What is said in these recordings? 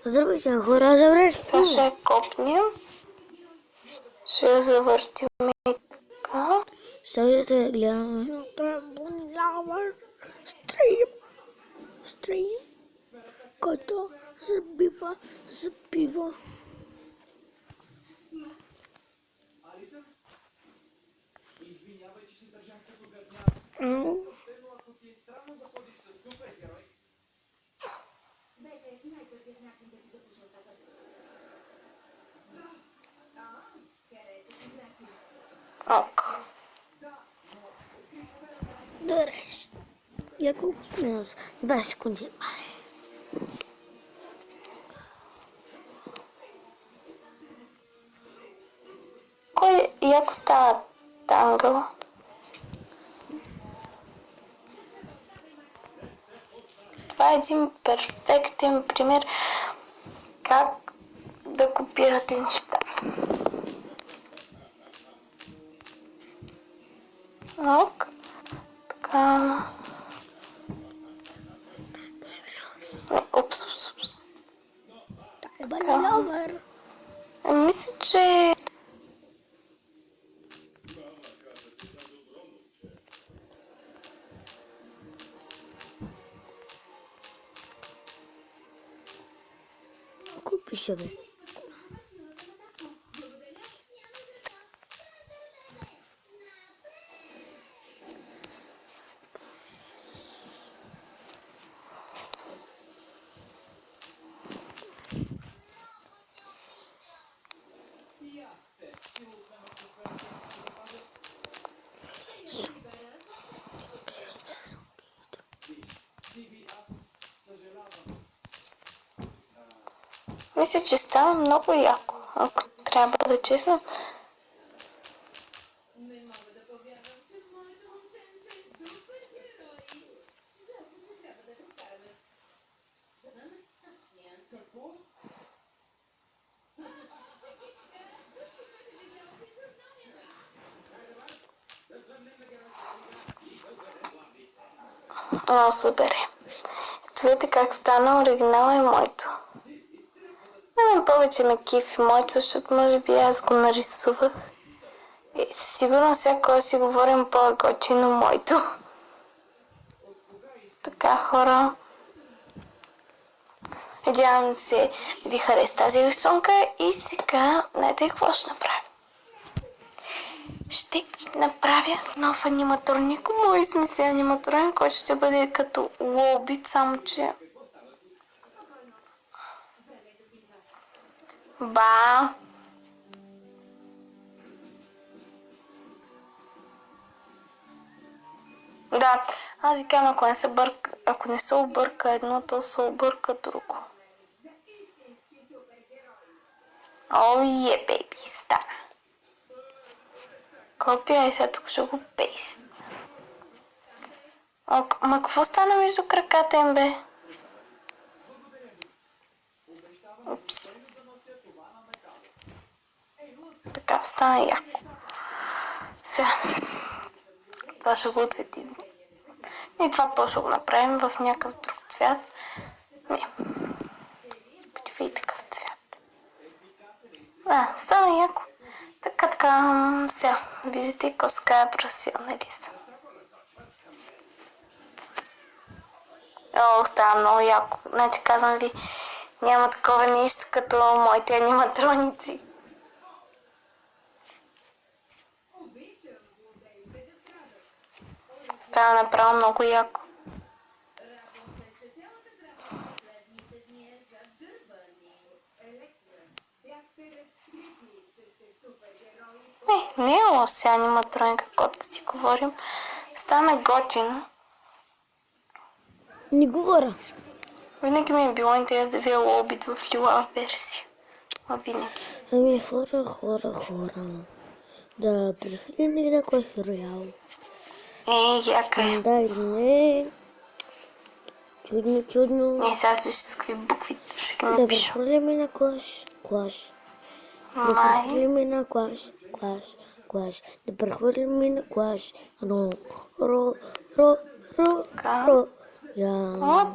Здравейте, хора, завърши. Сега ще я копнем. Ще я завъртим и така. Сега ще гледаме Лавър стрим, който забива. Ок. Добре, я колко сме? 2 секунди. Кой яко става тангъл? Това е един перфектен пример как да копирате неща. Ок. Така. Упс. Лавър. Мисля, че Кой пише, бе? Мисля, че става много яко, ако трябва да бъда честна. О, супер е. Ето видите как стана оригинал е моето. На мен повече ме кефи моето, защото може би аз го нарисувах. И сигурно сега, когато си говорим по-готино моето. Така, хора. Надявам се да ви хареса тази рисунка и сега, знаете какво ще направя? Ще направя нов аниматроник. Мой смисъл аниматроник, който ще бъде като лобит, само че... Ба! Да, аз ви казвам, ако не се обърка едно, то се обърка друго. О, бейби, стана. Копия и сега тук ще го пейст. Ма какво стана между краката им, бе? Упс. Така, стана яко. Сега. Това ще го ответим. И това после го направим в някакъв друг цвят. Не. Какви такъв цвят. Стана яко. Така. Сега. Виждате коска е прасилна листа. О, става много яко. Значи казвам ви, няма такова нещо като моите аниматроници. Става направо много яко. Не е лош сега аниматроника, каквото си говорим. Стана готино. Не говоря. Винаги ми е било интересно да видя лобит в лила версия. Винаги. Ами хора. Да прехвърлим ли на Clash Royale? Яка е. Да или не? Чудно. Не, сега виж с какви букви ще ми Да пиша. прехвърлим на Clash. Да прехвърлим на Clash. Да прехвърлим на Clash. Така. Я. Вот.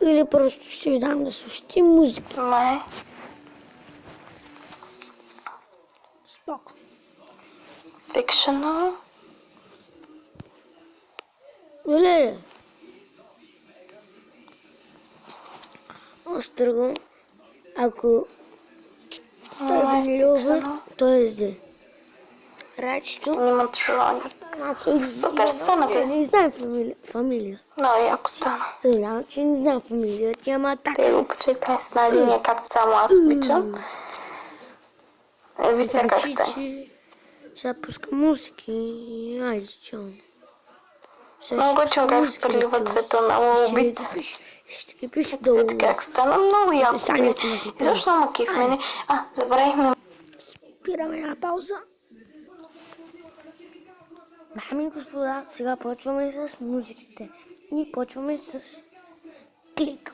Или просто ще ви дам да слушате музика. Май. Споко. Fictional. Леле. Аз тръгвам. Ако той ви не любят, той изде. Рачето. Аниматроник. Супер стана, бе. Не знам фамилия. Много яко стана. Съжалявам, че не знам фамилията, ама така. Те го почитай с една линия, както само аз обичам. Вижте как стане. Сега пуска музики. Айде, чао. Много обичам как се прелива цвета на убит. Ще ги пише долу. Вижте как стана, много яко. Изобщо много киф мене. Забравихме. Спираме една пауза. Дами и господа, сега почваме с музиките. И почваме с клик.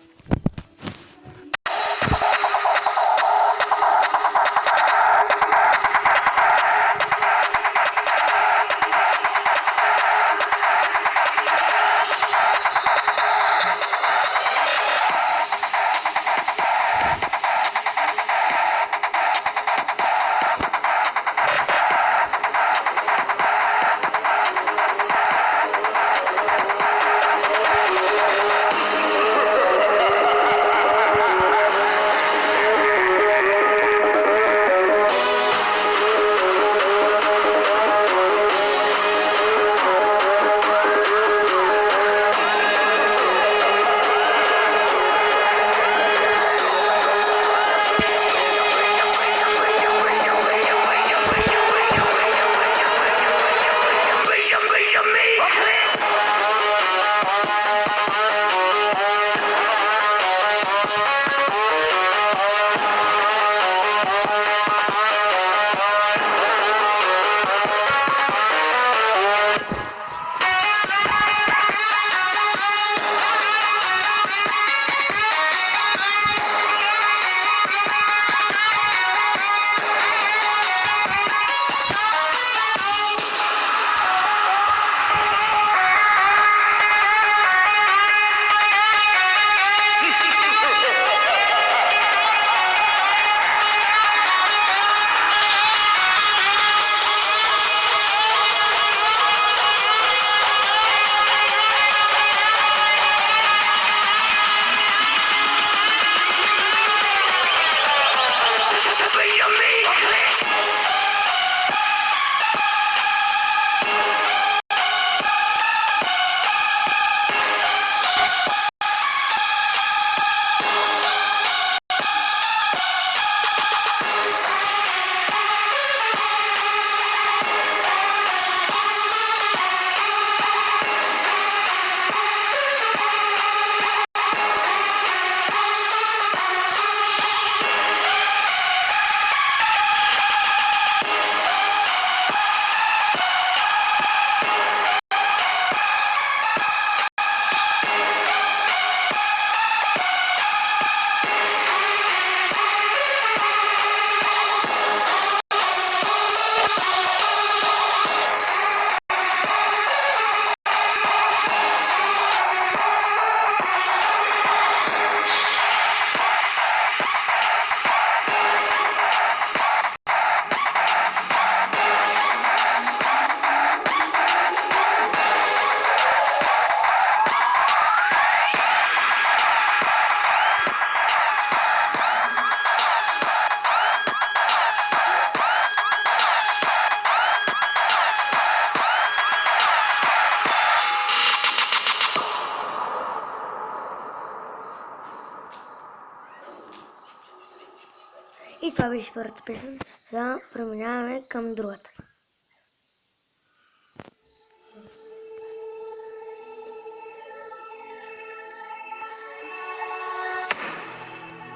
И това беше първата песен. Сега преминаваме към другата.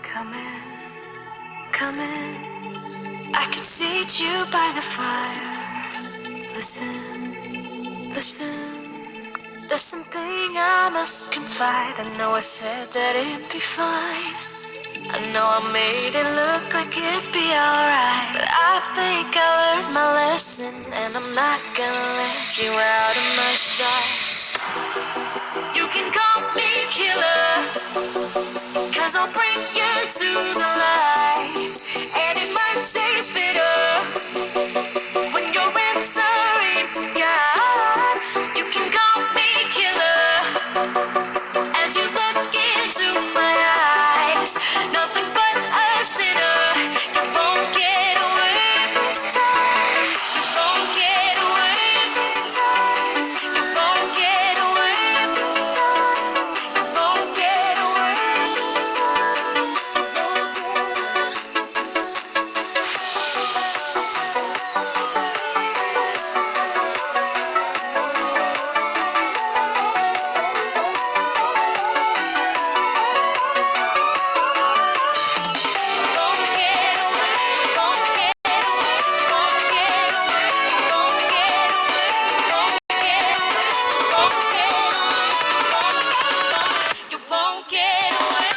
Come in, come in. I can seat you by the fire. Listen, listen. There's something I must confide. I know I said that it'd be fine. I know I made it look like it'd be alright, but I think I learned my lesson, and I'm not gonna let you out of my sight. You can call me killer, 'cause I'll bring you to the light. And it might taste bitter when your answer ain't to God. You can call me killer as you look into my eyes. Nothing but a sinner. You won't get away this time. You won't get away this time. You won't get away this time. You won't get away You won't get away.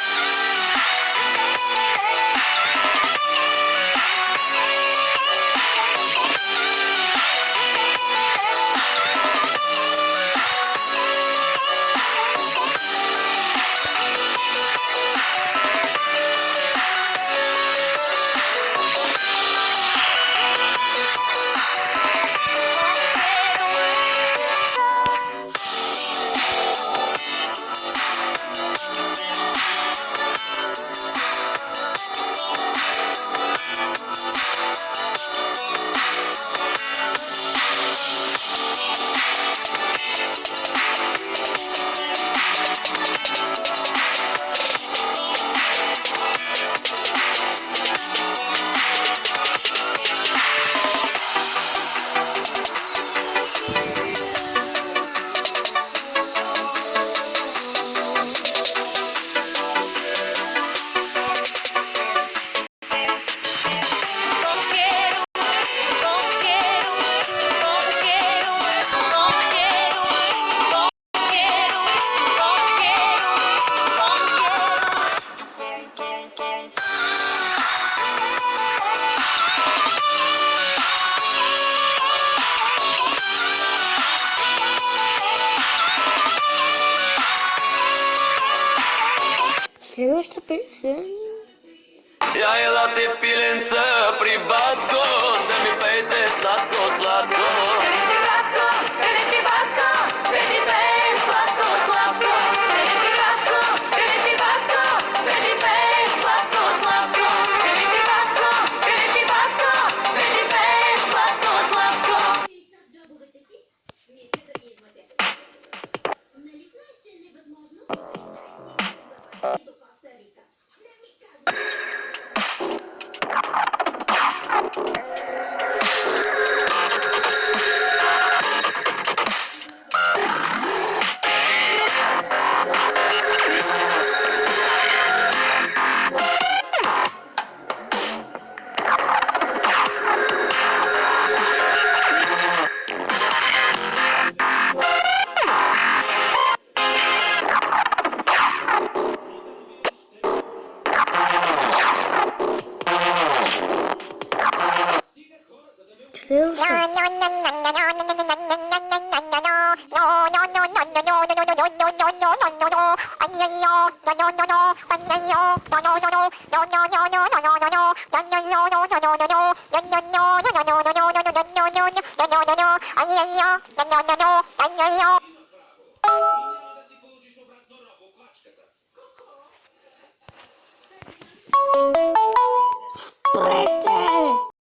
Следващата песен. Я елате пиленца при батко, да ми пейте сладко, сладко. Следващата. Спрек.